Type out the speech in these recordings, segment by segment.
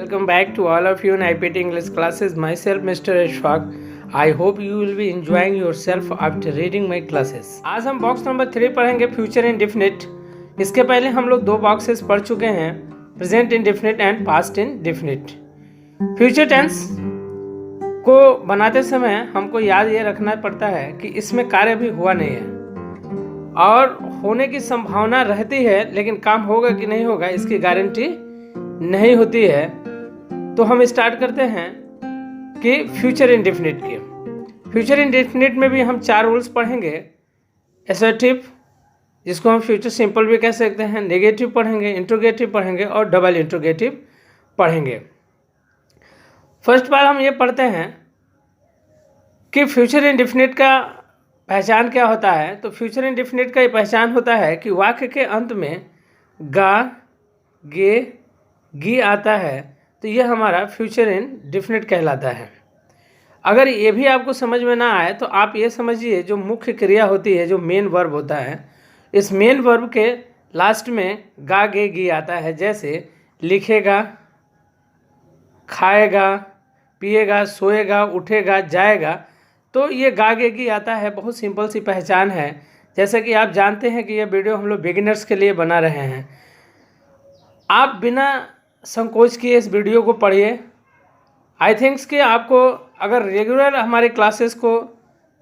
welcome back to all of you in IPT English classes. Myself Mr. Ashfaq. I hope you will be enjoying yourself after reading my classes. आज हम box number 3 पढ़ेंगे future indefinite. इसके पहले हम लोग 2 boxes पढ़ चुके हैं, present indefinite and past indefinite. Future tense को बनाते समय हमको याद ये रखना पड़ता है कि इसमें कार्य भी हुआ नहीं है और होने की संभावना रहती है, लेकिन काम होगा कि नहीं होगा इसकी गारंटी नहीं होती है। तो हम स्टार्ट करते हैं कि फ्यूचर इंडेफिनिट की। फ्यूचर इंडेफिनिट में भी हम 4 रूल्स पढ़ेंगे। असर्टिव, जिसको हम फ्यूचर सिंपल भी कह सकते हैं, नेगेटिव पढ़ेंगे, इंट्रोगेटिव पढ़ेंगे और डबल इंट्रोगेटिव पढ़ेंगे। फर्स्ट बार हम ये पढ़ते हैं कि फ्यूचर इंडेफिनिट का पहचान क्या होता है। तो फ्यूचर इंडेफिनिट का ये पहचान होता है कि वाक्य के अंत में गा, गे, गी आता है, तो ये हमारा फ्यूचर इंडेफिनिट कहलाता है। अगर ये भी आपको समझ में ना आए तो आप ये समझिए, जो मुख्य क्रिया होती है, जो मेन वर्ब होता है, इस मेन वर्ब के लास्ट में गा, गे, गी आता है। जैसे लिखेगा, खाएगा, पिएगा, सोएगा, उठेगा, जाएगा, तो ये गा, गे, गी आता है। बहुत सिंपल सी पहचान है। जैसे कि आप जानते हैं कि ये वीडियो हम लोग बिगिनर्स के लिए बना रहे हैं। आप बिना संकोच किए इस वीडियो को पढ़िए। आई थिंक्स कि आपको अगर रेगुलर हमारे क्लासेस को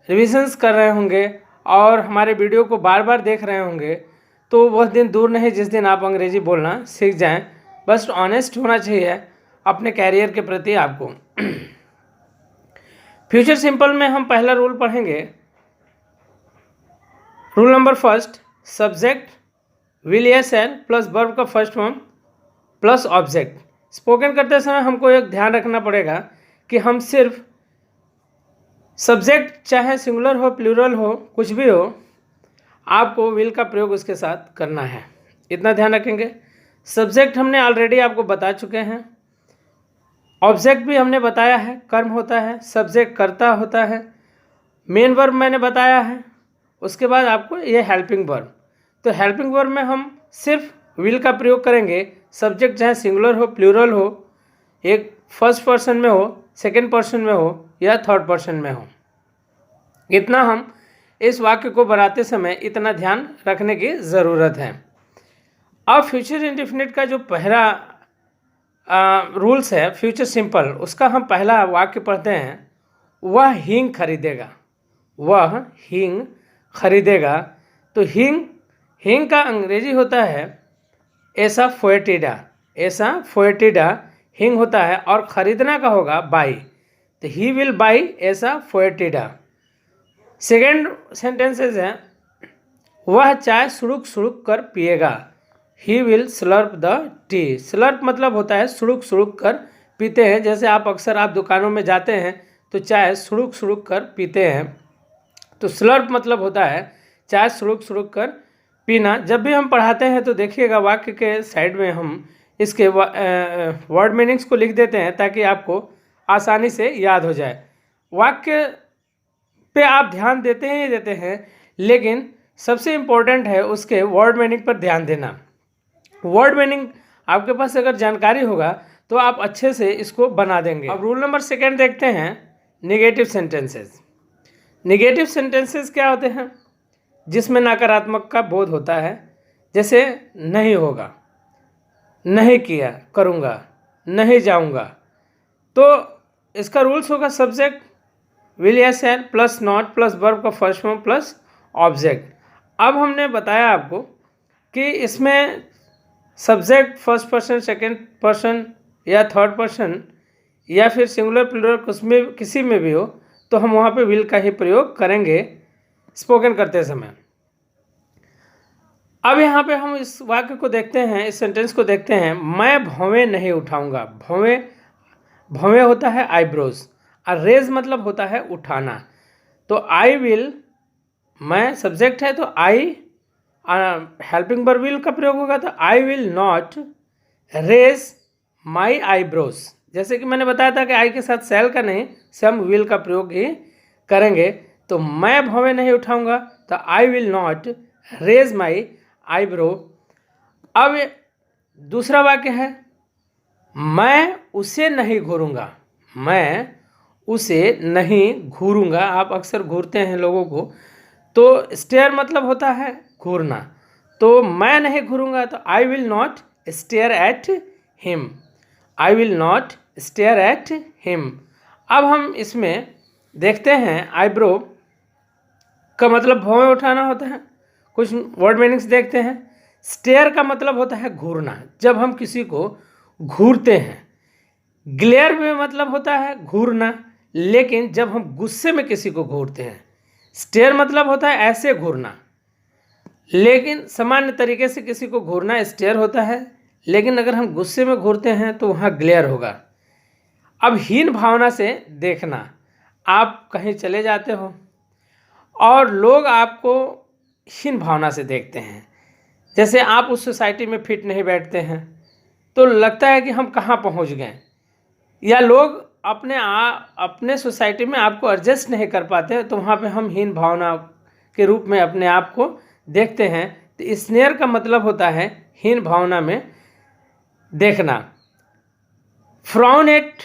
रिविजन्स कर रहे होंगे और हमारे वीडियो को बार बार देख रहे होंगे, तो वह दिन दूर नहीं जिस दिन आप अंग्रेजी बोलना सीख जाएं। बस ऑनेस्ट होना चाहिए अपने कैरियर के प्रति आपको। फ्यूचर सिंपल में हम पहला रूल पढ़ेंगे। Rule number first, subject will S L plus verb का first form plus object. Spoken करते समय हमको एक ध्यान रखना पड़ेगा कि हम सिर्फ सब्जेक्ट, चाहे सिंगुलर हो, प्लूरल हो, कुछ भी हो, आपको विल का प्रयोग उसके साथ करना है। इतना ध्यान रखेंगे। सब्जेक्ट हमने ऑलरेडी आपको बता चुके हैं। ऑब्जेक्ट भी हमने बताया है, कर्म होता है, सब्जेक्ट कर्ता होता है, मेन वर्ब मैंने बताया है। उसके बाद आपको ये हेल्पिंग वर्ब। तो हेल्पिंग वर्ब में हम सिर्फ विल का प्रयोग करेंगे। सब्जेक्ट चाहे सिंगुलर हो, प्लूरल हो, एक फर्स्ट पर्सन में हो, सेकंड पर्सन में हो या थर्ड पर्सन में हो, इतना हम इस वाक्य को बनाते समय इतना ध्यान रखने की ज़रूरत है। अब फ्यूचर इंडेफिनिट का जो पहला रूल्स है फ्यूचर सिंपल, उसका हम पहला वाक्य पढ़ते हैं। वह हींग खरीदेगा, वह हींग खरीदेगा। तो हींग का अंग्रेजी होता है ऐसा फोएटिडा, ऐसा फोएटिडा हींग होता है, और खरीदना का होगा बाई। तो he will buy asafoetida. Second sentences है, वह चाय सुड़ुक सुड़ुक कर पिएगा। He will slurp the tea. Slurp मतलब होता है सुड़ुक सुड़ुक कर पीते हैं। जैसे आप अक्सर दुकानों में जाते हैं तो चाय सुड़ुक सुड़ुक कर पीते हैं, तो स्लर्प मतलब होता है चाय सुड़ुक सुड़ुक कर पीना। जब भी हम पढ़ाते हैं तो देखिएगा वाक्य के साइड में हम इसके वर्ड मीनिंग्स को लिख देते हैं ताकि आपको आसानी से याद हो जाए। वाक्य पे आप ध्यान देते ही देते हैं, लेकिन सबसे इम्पोर्टेंट है उसके वर्ड मीनिंग पर ध्यान देना। वर्ड मीनिंग आपके पास अगर जानकारी होगा तो आप अच्छे से इसको बना देंगे। अब रूल नंबर सेकेंड देखते हैं, नेगेटिव सेंटेंसेस। नेगेटिव सेंटेंसेस क्या होते हैं? जिसमें नकारात्मक का बोध होता है। जैसे नहीं होगा, नहीं किया, करूँगा, नहीं जाऊँगा। तो इसका रूल्स होगा subject will S L plus not plus verb का फर्स्ट फॉर्म प्लस ऑब्जेक्ट। अब हमने बताया आपको कि इसमें subject first person, second person या थर्ड पर्सन या फिर सिंगुलर प्लूरल किसी में भी हो, तो हम वहाँ पे विल का ही प्रयोग करेंगे स्पोकन करते समय। अब यहाँ पे हम इस वाक्य को देखते हैं, इस सेंटेंस को देखते हैं। मैं भौवें नहीं उठाऊंगा। भौवें होता है आईब्रोज, और रेज मतलब होता है उठाना। तो आई विल, मैं सब्जेक्ट है तो आई, हेल्पिंग वर्ब विल का प्रयोग होगा। तो I will not raise my eyebrows. जैसे कि मैंने बताया था कि आई के साथ सेल का नहीं, से हम विल का प्रयोग ही करेंगे। तो मैं भौवें नहीं उठाऊंगा, तो I will not raise my eyebrow. अब दूसरा वाक्य है, मैं उसे नहीं घूरूंगा, मैं उसे नहीं घूरूंगा। आप अक्सर घूरते हैं लोगों को, तो स्टेयर मतलब होता है घूरना। तो मैं नहीं घूरूंगा तो I will not stare at him, I will not stare at him. अब हम इसमें देखते हैं आईब्रो का मतलब भौं उठाना होता है। कुछ वर्ड मीनिंग्स देखते हैं। स्टेयर का मतलब होता है घूरना, जब हम किसी को घूरते हैं। ग्लेयर में मतलब होता है घूरना, लेकिन जब हम गुस्से में किसी को घूरते हैं। स्टेयर मतलब होता है ऐसे घूरना, लेकिन सामान्य तरीके से किसी को घूरना स्टेयर होता है, लेकिन अगर हम गुस्से में घूरते हैं तो वहाँ ग्लेयर होगा। अब हीन भावना से देखना, आप कहीं चले जाते हो और लोग आपको हीन भावना से देखते हैं, जैसे आप उस सोसाइटी में फिट नहीं बैठते हैं तो लगता है कि हम कहाँ पहुँच गए, या लोग अपने सोसाइटी में आपको एडजस्ट नहीं कर पाते, तो वहाँ पे हम हीन भावना के रूप में अपने आप को देखते हैं। तो स्नेयर का मतलब होता है हीन भावना में देखना। फ्राउन एट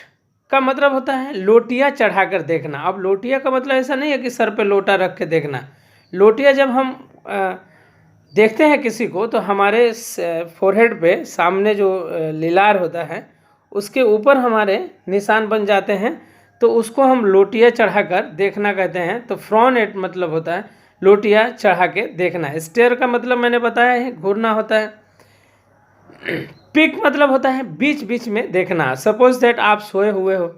का मतलब होता है लोटिया चढ़ाकर देखना। अब लोटिया का मतलब ऐसा नहीं है कि सर पे लोटा रख के देखना। लोटिया जब हम देखते हैं किसी को तो हमारे फोरहेड पे सामने जो लीलार होता है उसके ऊपर हमारे निशान बन जाते हैं, तो उसको हम लोटिया चढ़ाकर देखना कहते हैं। तो फ्रॉन एट मतलब होता है लोटिया चढ़ा के देखना। स्टेयर का मतलब मैंने बताया है घूरना होता है। पिक मतलब होता है बीच बीच में देखना। सपोज दैट आप सोए हुए हो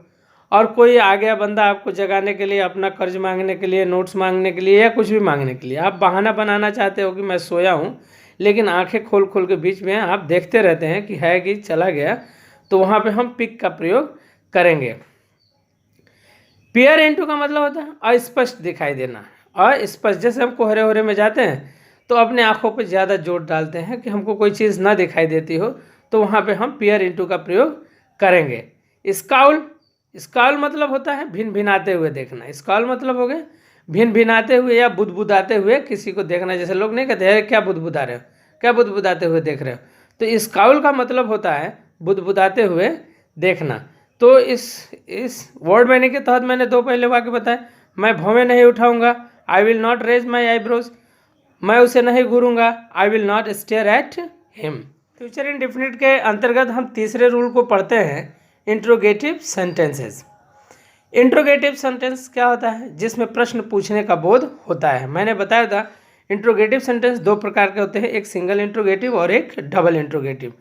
और कोई आ गया बंदा आपको जगाने के लिए, अपना कर्ज मांगने के लिए, नोट्स मांगने के लिए, या कुछ भी मांगने के लिए। आप बहाना बनाना चाहते हो कि मैं सोया हूँ, लेकिन आंखें खोल खोल के बीच में आप देखते रहते हैं कि है कि चला गया, तो वहाँ पे हम पिक का प्रयोग करेंगे। पियर इनटू का मतलब होता है अस्पष्ट दिखाई देना। अस्पष्ट, जैसे हम कोहरे वोहरे में जाते हैं तो अपने आँखों पे ज़्यादा जोर डालते हैं कि हमको कोई चीज़ ना दिखाई देती हो, तो वहाँ पे हम पियर इनटू का प्रयोग करेंगे। स्काउल, स्काउल मतलब होता है भिन भिनाते हुए देखना। स्काउल मतलब हो गया भिन भिनाते हुए या बुदबुदाते हुए किसी को देखना। जैसे लोग नहीं कहते हैं क्या बुदबुदा रहे हो, क्या बुदबुदाते हुए देख रहे हो, तो स्काउल का मतलब होता है बुदबुदाते हुए देखना। तो इस वर्ड मीनिंग के तहत मैंने दो पहले वाक्य बताए। मैं भौवें नहीं उठाऊंगा, I will not raise my eyebrows. मैं उसे नहीं घूरूंगा, I will not stare at him. Future indefinite के अंतर्गत हम तीसरे रूल को पढ़ते हैं, इंट्रोगेटिव सेंटेंसेस। इंट्रोगेटिव सेंटेंस क्या होता है? जिसमें प्रश्न पूछने का बोध होता है। मैंने बताया था इंट्रोगेटिव सेंटेंस दो प्रकार के होते हैं, एक सिंगल इंट्रोगेटिव और एक डबल इंट्रोगेटिव।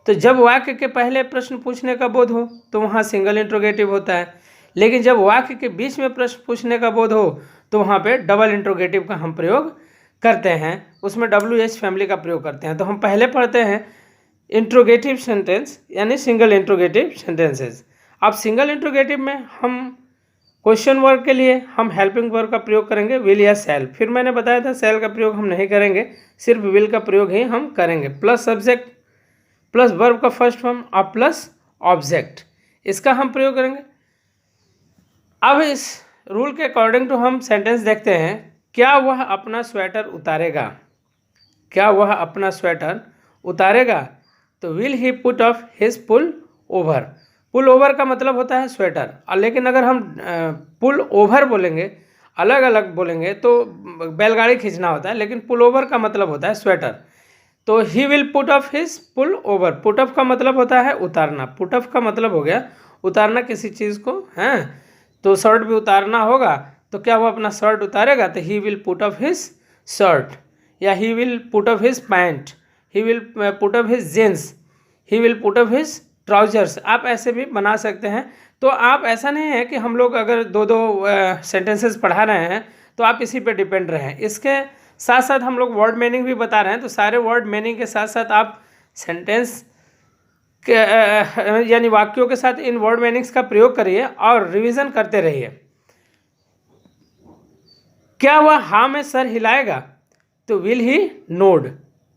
तो जब वाक्य के पहले प्रश्न पूछने का बोध हो तो वहाँ सिंगल इंट्रोगेटिव होता है, लेकिन जब वाक्य के बीच में प्रश्न पूछने का बोध हो तो वहाँ पे डबल इंट्रोगेटिव का हम प्रयोग करते हैं, उसमें WH फैमिली का प्रयोग करते हैं। तो हम पहले पढ़ते हैं इंट्रोगेटिव सेंटेंस यानी सिंगल इंट्रोगेटिव सेंटेंसेस। अब सिंगल इंट्रोगेटिव में हम क्वेश्चन वर्ग के लिए हम हेल्पिंग वर्ग का प्रयोग करेंगे, विल या सेल। फिर मैंने बताया था सेल का प्रयोग हम नहीं करेंगे, सिर्फ विल का प्रयोग ही हम करेंगे। प्लस सब्जेक्ट प्लस वर्ब का फर्स्ट फॉर्म और प्लस ऑब्जेक्ट, इसका हम प्रयोग करेंगे। अब इस रूल के अकॉर्डिंग टू हम सेंटेंस देखते हैं। क्या वह अपना स्वेटर उतारेगा? क्या वह अपना स्वेटर उतारेगा? तो will he put off his pullover. Pullover का मतलब होता है स्वेटर, लेकिन अगर हम पुल ओवर बोलेंगे, अलग अलग बोलेंगे तो बैलगाड़ी खींचना होता है, लेकिन पुल ओवर का मतलब होता है स्वेटर। तो he will put off his pullover. Put off का मतलब होता है उतारना। पुट ऑफ का मतलब हो गया उतारना किसी चीज़ को, हैं तो शर्ट भी उतारना होगा, तो क्या वो अपना शर्ट उतारेगा? तो he will put off his shirt, या he will put off his pant, he will put off his jeans, he will put off his trousers. आप ऐसे भी बना सकते हैं। तो आप ऐसा नहीं है कि हम लोग अगर दो दो सेंटेंसेस पढ़ा रहे हैं तो आप इसी पे डिपेंड रहें। इसके साथ साथ हम लोग वर्ड मीनिंग भी बता रहे हैं, तो सारे वर्ड मीनिंग के साथ साथ आप सेंटेंस के यानी वाक्यों के साथ इन वर्ड मीनिंग्स का प्रयोग करिए और रिवीजन करते रहिए। क्या वह हाँ में सर हिलाएगा? तो विल ही नोड।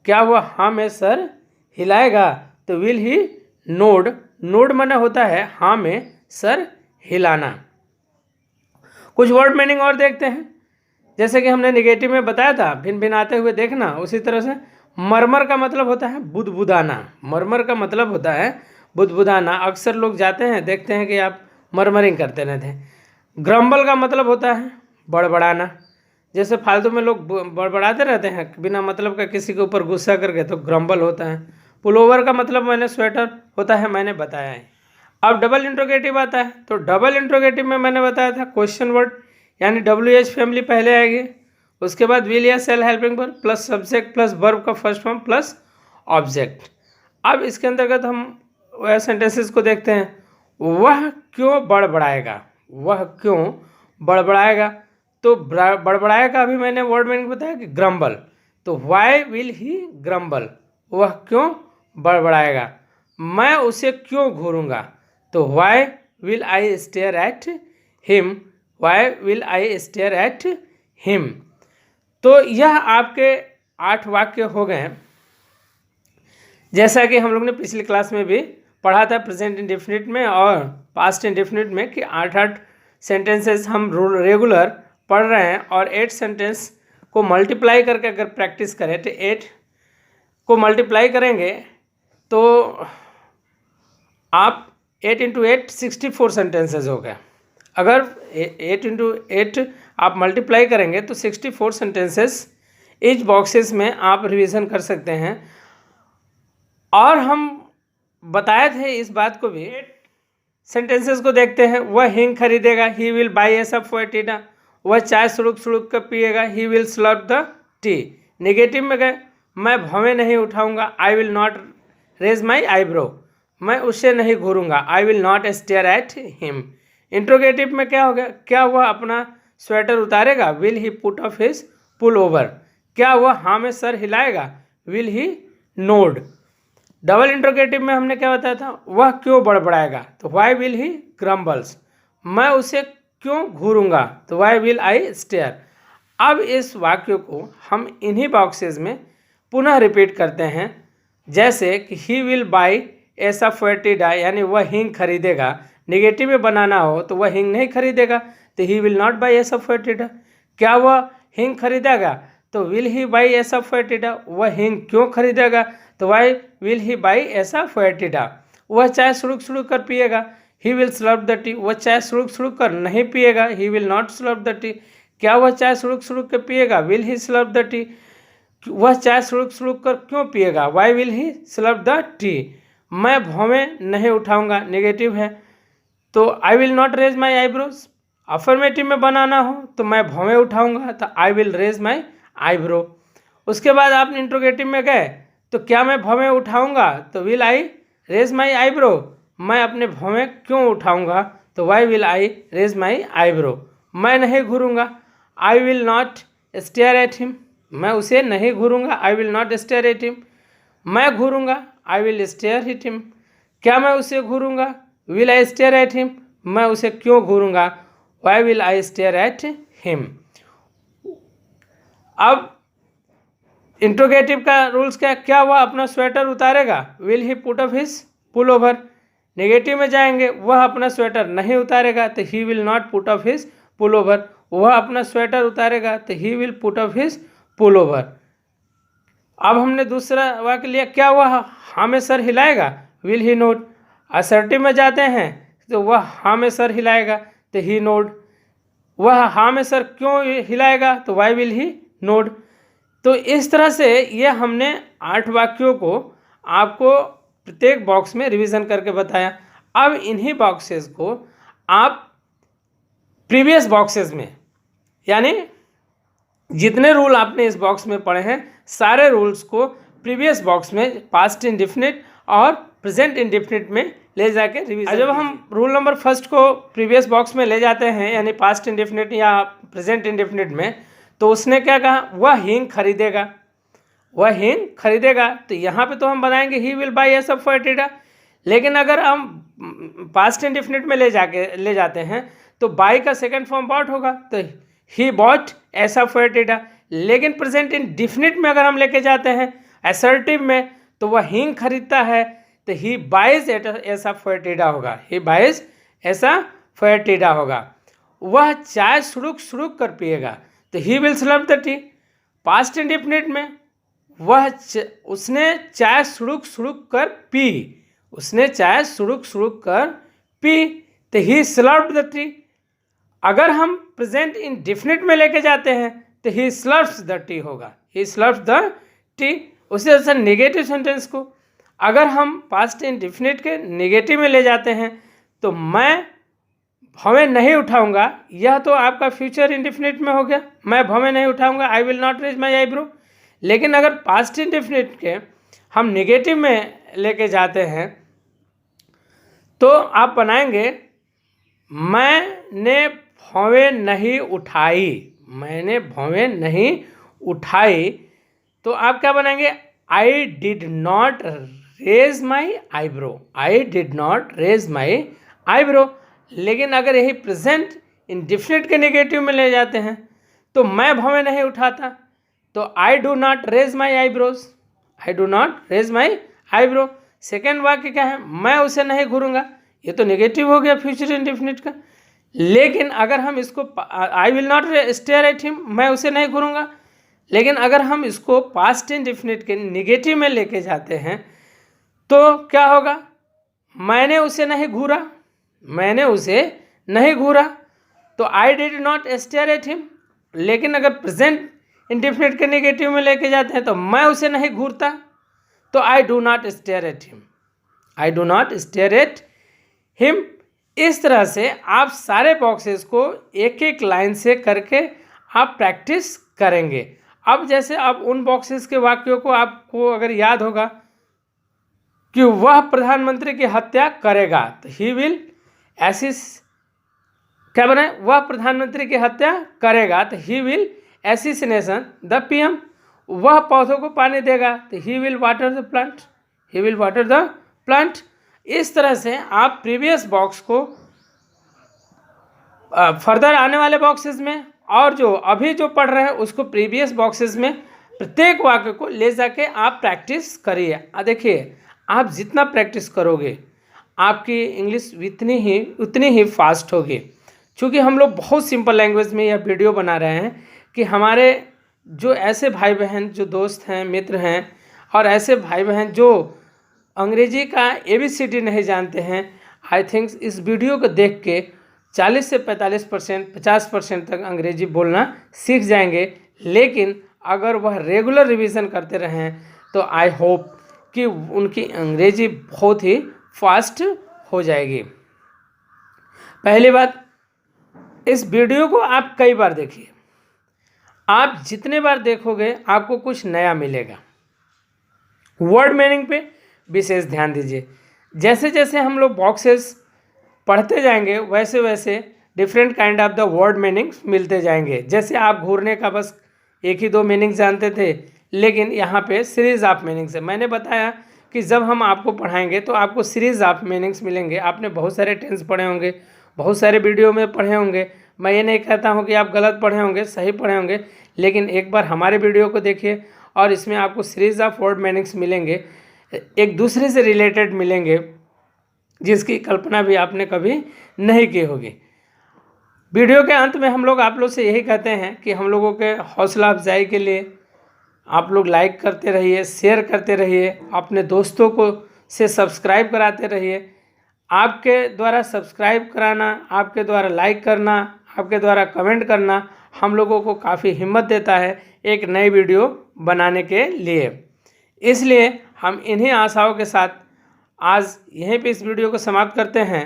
क्या वह हाँ में सर हिलाएगा? तो विल ही नोड। नोड माने होता है हाँ में सर हिलाना। कुछ वर्ड मीनिंग और देखते हैं, जैसे कि हमने निगेटिव में बताया था भिन भिनाते हुए देखना, उसी तरह से मरमर का मतलब होता है बुदबुदाना। मरमर का मतलब होता है बुदबुदाना, अक्सर लोग जाते हैं देखते हैं कि आप मरमरिंग करते रहते हैं। ग्रम्बल का मतलब होता है बड़बड़ाना, जैसे फालतू में लोग बड़बड़ाते रहते हैं बिना मतलब का किसी के ऊपर गुस्सा करके, तो ग्रम्बल होता है। पुलोवर का मतलब मैंने स्वेटर होता है, मैंने बताया है। अब डबल इंट्रोगेटिव आता है, तो डबल इंट्रोगेटिव में मैंने बताया था क्वेश्चन वर्ड यानी WH फैमिली पहले आएगी, उसके बाद विल या shall helping verb plus subject plus verb का फर्स्ट फॉर्म प्लस ऑब्जेक्ट। अब इसके अंतर्गत हम वह सेंटेंसेस को देखते हैं। वह क्यों बड़बड़ाएगा, वह क्यों बड़बड़ाएगा, तो बड़बड़ाएगा अभी मैंने वर्ड मीनिंग बताया कि ग्रम्बल, तो वाई विल ही ग्रम्बल, वह क्यों बड़बड़ाएगा। मैं उसे क्यों घूरूंगा, तो why will I stare at him, why will I stare at him. तो यह आपके 8 वाक्य हो गए, जैसा कि हम लोग ने पिछली क्लास में भी पढ़ा था प्रेजेंट इंडेफिनिट में और पास्ट इंडेफिनिट में कि 8 सेंटेंसेस हम रेगुलर पढ़ रहे हैं, और 8 सेंटेंस को मल्टीप्लाई करके अगर प्रैक्टिस करें तो 8 को मल्टीप्लाई करेंगे तो आप 8 × 8 64 सेंटेंसेस हो गए। अगर 8 × 8 आप मल्टीप्लाई करेंगे तो 64 सेंटेंसेस इच बॉक्सेस में आप रिवीजन कर सकते हैं। और हम बताए थे इस बात को भी। सेंटेंसेस को देखते हैं। वह हिंग खरीदेगा, ही विल बाई ए सप फॉर टी। वह चाय सुड़ुक सुड़ुक कर पिएगा, he will slurp the tea. Negative में गए, मैं भवें नहीं उठाऊंगा, I will not raise my eyebrow, मैं उससे नहीं घूरूंगा, I will not stare at him. Interrogative में क्या हो गया, क्या वह अपना स्वेटर उतारेगा, will he put off his pullover. क्या वह हाँ में सर हिलाएगा, will he nod. Double interrogative में हमने क्या बताया था, वह क्यों बड़बड़ाएगा, तो वाई विल ही ग्रम्बल्स। मैं उसे क्यों घूरूंगा, तो वाई विल आई स्टेयर। अब इस वाक्य को हम इन्हीं बॉक्सेस में पुनः रिपीट करते हैं, जैसे कि ही विल बाई ऐसा फर्टिडा, यानी वह हिंग खरीदेगा। नेगेटिव में बनाना हो तो वह हिंग नहीं खरीदेगा, तो ही विल नॉट बाई ऐसा फर्टिडा। क्या वह हिंग खरीदेगा, तो विल ही बाई ऐसा फर्टिडा। वह हिंग क्यों खरीदेगा, तो वाई विल ही बाई ऐसा फर्टिडा। वह चाय सुड़ुक सुड़ुक कर पिएगा, he will slurp the tea. वह चाय सुड़ुक सुड़ुक कर नहीं पिएगा, he will not slurp the tea. क्या वह चाय सुड़ुक सुड़ुक कर पिएगा, will he slurp the tea. वह चाय सुड़ुक सुड़ुक कर क्यों पिएगा, why will he slurp the tea. मैं भौवें नहीं उठाऊंगा, नेगेटिव है, तो I will not raise my eyebrows. Affirmative में बनाना हो तो मैं भौवें उठाऊंगा, तो I will raise my eyebrow. उसके बाद आप इंट्रोगेटिव में गए, तो क्या मैं भौवें उठाऊंगा, तो will I raise my eyebrow. मैं अपने भौवें क्यों उठाऊंगा, तो why will I raise my eyebrow. मैं नहीं घूरूंगा, I will not stare at him. मैं उसे नहीं घूरूंगा, I will not stare at him. मैं घूरूंगा, I will stare at him. क्या मैं उसे घूरूंगा, will I stare at him. मैं उसे क्यों घूरूंगा, why will I stare at him. अब इंट्रोगेटिव का रूल्स क्या वह अपना स्वेटर उतारेगा, will he put off his pullover. Negative में जाएंगे, वह अपना स्वेटर नहीं उतारेगा, तो he will not put off his pullover. वह अपना स्वेटर उतारेगा, तो he will put off his pullover. अब हमने दूसरा वाक्य लिया, क्या वह हाँ में सर हिलाएगा, विल ही नोड। असर्टिव में जाते हैं, तो वह हाँ में सर हिलाएगा, तो ही नोड। वह हाँ में सर क्यों हिलाएगा, तो वाई विल ही नोड। तो इस तरह से ये हमने 8 वाक्यों को आपको प्रत्येक बॉक्स में रिवीजन करके बताया। अब इन्हीं बॉक्सेस को आप प्रीवियस बॉक्सेस में, यानी जितने रूल आपने इस बॉक्स में पढ़े हैं, सारे रूल्स को प्रीवियस बॉक्स में पास्ट इंडेफिनिट और प्रेजेंट इंडेफिनिट में ले जाके रिवीजन। जब हम रूल नंबर फर्स्ट को प्रीवियस बॉक्स में ले जाते हैं, यानी पास्ट इंडेफिनिट या प्रेजेंट इंडेफिनिट में, तो उसने क्या कहा, वह हिंग खरीदेगा। वह हिंग खरीदेगा, तो यहाँ पे तो हम बनाएंगे ही विल बाई ए सप फॉर टीडा। लेकिन अगर हम पास्ट इंडेफिनिट में ले जाते हैं, तो बाई का सेकंड फॉर्म बॉट होगा, तो ही बॉट ऐसा फॉर टीडा। लेकिन प्रेजेंट इंडेफिनिट में अगर हम लेके जाते हैं असर्टिव में, तो वह हिंग खरीदता है, तो ही बाइज ऐसा फॉर टीडा होगा, ही बाइज ऐसा फॉर टीडा होगा। वह चाय सुड़ुक सुड़ुक कर पिएगा, तो he will slurp the tea. Past indefinite में उसने चाय सुड़ुक सुड़ुक कर पी, उसने चाय सुड़ुक सुड़ुक कर पी। तो ही स्लर्प्ड द टी। अगर हम प्रेजेंट इंडेफिनिट में लेके जाते हैं तो ही स्लर्प्स द टी होगा, ही स्लर्प्स द टी। उसी तरह से नेगेटिव सेंटेंस को अगर हम पास्ट इंडेफिनिट के नेगेटिव में ले जाते हैं तो मैं भवें नहीं उठाऊंगा, यह तो आपका फ्यूचर इंडेफिनिट में हो गया, मैं भवें नहीं उठाऊंगा, I will not raise my eyebrow. लेकिन अगर पास्ट इंडेफिनिट के हम नेगेटिव में लेके जाते हैं तो आप बनाएंगे मैंने भवें नहीं उठाई, मैंने भवें नहीं उठाई। तो आप क्या बनाएंगे, I did not raise my eyebrow, I did not raise my eyebrow. लेकिन अगर यही प्रेजेंट इंडेफिनिट के नेगेटिव में ले जाते हैं तो मैं भवें नहीं उठाता, तो I do not raise my eyebrows, I do not raise my eyebrow. Second वाक्य क्या है, मैं उसे नहीं घूरूंगा, ये तो नेगेटिव हो गया फ्यूचर इंडेफिनिट का। लेकिन अगर हम इसको आई will not stare at him, मैं उसे नहीं घूरूंगा। लेकिन अगर हम इसको पास्ट इंडेफिनिट के नेगेटिव में लेके जाते हैं तो क्या होगा, मैंने उसे नहीं घूरा, मैंने उसे नहीं घूरा, तो आई did not stare at him. लेकिन अगर प्रेजेंट इंडेफिनिट के नेगेटिव में लेके जाते हैं तो मैं उसे नहीं घूरता, तो I do not stare at him, I do not stare at him. इस तरह से आप सारे बॉक्सेस को एक एक लाइन से करके आप प्रैक्टिस करेंगे। अब जैसे आप उन बॉक्सेस के वाक्यों को आपको अगर याद होगा कि वह प्रधानमंत्री की हत्या करेगा, तो ही विल क्या बना है, वह प्रधानमंत्री की हत्या करेगा, तो ही विल एसिसिनेशन द पीएम। वह पौधों को पानी देगा, तो he will water the plant, he will water the plant. इस तरह से आप प्रीवियस बॉक्स को फर्दर आने वाले बॉक्सेस में और जो अभी जो पढ़ रहे हैं उसको प्रीवियस बॉक्सेस में प्रत्येक वाक्य को ले जाके आप प्रैक्टिस करिए। देखिए आप जितना प्रैक्टिस करोगे आपकी इंग्लिश उतनी ही फास्ट होगी। क्योंकि हम लोग बहुत सिंपल लैंग्वेज में यह वीडियो बना रहे हैं कि हमारे जो ऐसे भाई बहन जो दोस्त हैं, मित्र हैं, और ऐसे भाई बहन जो अंग्रेजी का ABCD नहीं जानते हैं, आई थिंक इस वीडियो को देख के 40 से 45%, 50% तक अंग्रेजी बोलना सीख जाएंगे। लेकिन अगर वह रेगुलर रिवीजन करते रहें तो आई होप कि उनकी अंग्रेजी बहुत ही फास्ट हो जाएगी। पहली बात, इस वीडियो को आप कई बार देखिए, आप जितने बार देखोगे आपको कुछ नया मिलेगा। वर्ड मीनिंग पे विशेष ध्यान दीजिए। जैसे जैसे हम लोग बॉक्सेस पढ़ते जाएंगे वैसे वैसे different kind of the word meanings मिलते जाएंगे। जैसे आप घूरने का बस एक ही दो मीनिंग जानते थे, लेकिन यहाँ पे सीरीज ऑफ मीनिंग्स है। मैंने बताया कि जब हम आपको पढ़ाएंगे तो आपको सीरीज ऑफ मीनिंग्स मिलेंगे। आपने बहुत सारे टेंस पढ़े होंगे, बहुत सारे वीडियो में पढ़े होंगे। मैं ये नहीं कहता हूँ कि आप गलत पढ़े होंगे, सही पढ़े होंगे, लेकिन एक बार हमारे वीडियो को देखिए और इसमें आपको सीरीज ऑफ वर्ड मीनिंग्स मिलेंगे, एक दूसरे से रिलेटेड मिलेंगे, जिसकी कल्पना भी आपने कभी नहीं की होगी। वीडियो के अंत में हम लोग आप लोग से यही कहते हैं कि हम लोगों के हौसला अफजाई के लिए आप लोग लाइक करते रहिए, शेयर करते रहिए, अपने दोस्तों को से सब्सक्राइब कराते रहिए। आपके द्वारा सब्सक्राइब कराना, आपके द्वारा लाइक करना, आपके द्वारा कमेंट करना हम लोगों को काफ़ी हिम्मत देता है एक नई वीडियो बनाने के लिए। इसलिए हम इन्हीं आशाओं के साथ आज यहीं पे इस वीडियो को समाप्त करते हैं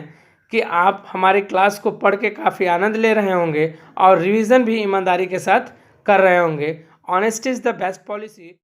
कि आप हमारी क्लास को पढ़ के काफ़ी आनंद ले रहे होंगे और रिवीजन भी ईमानदारी के साथ कर रहे होंगे। Honesty is the best policy.